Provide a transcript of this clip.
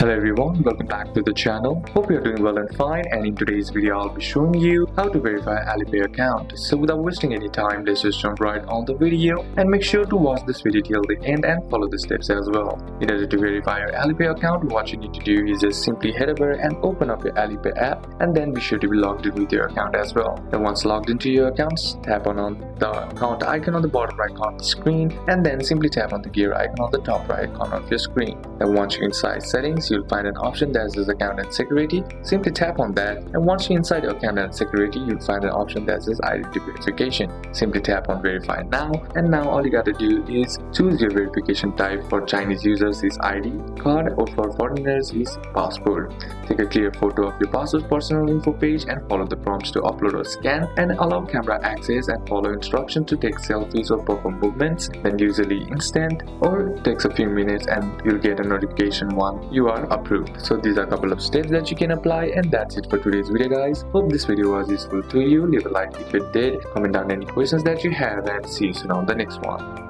Hello everyone, welcome back to the channel. Hope you're doing well and fine, and in today's video I'll be showing you how to verify Alipay account. So without wasting any time, let's just jump right on the video and make sure to watch this video till the end and follow the steps as well. In order to verify your Alipay account, what you need to do is just simply head over and open up your Alipay app, and then be sure to be logged in with your account as well. Then once logged into your accounts, tap on the account icon on the bottom right corner of the screen, and then simply tap on the gear icon on the top right corner of your screen. Then once you're inside settings, you'll find an option that says account and security. Simply tap on that, and once you're inside your account and security, you'll find an option that says identity verification. Simply tap on verify now, and now all you gotta do is choose your verification type. For Chinese users is ID card, or for foreigners is passport. Take a clear photo of your passport personal info page and follow the prompts to upload or scan, and allow camera access and follow instructions to take selfies or perform movements. Then usually instant or takes a few minutes, and you'll get a notification once you are approved. So these are a couple of steps that you can apply, and that's it for today's video guys. Hope this video was useful to you. Leave a like if it did, comment down any questions that you have, and see you soon on the next one.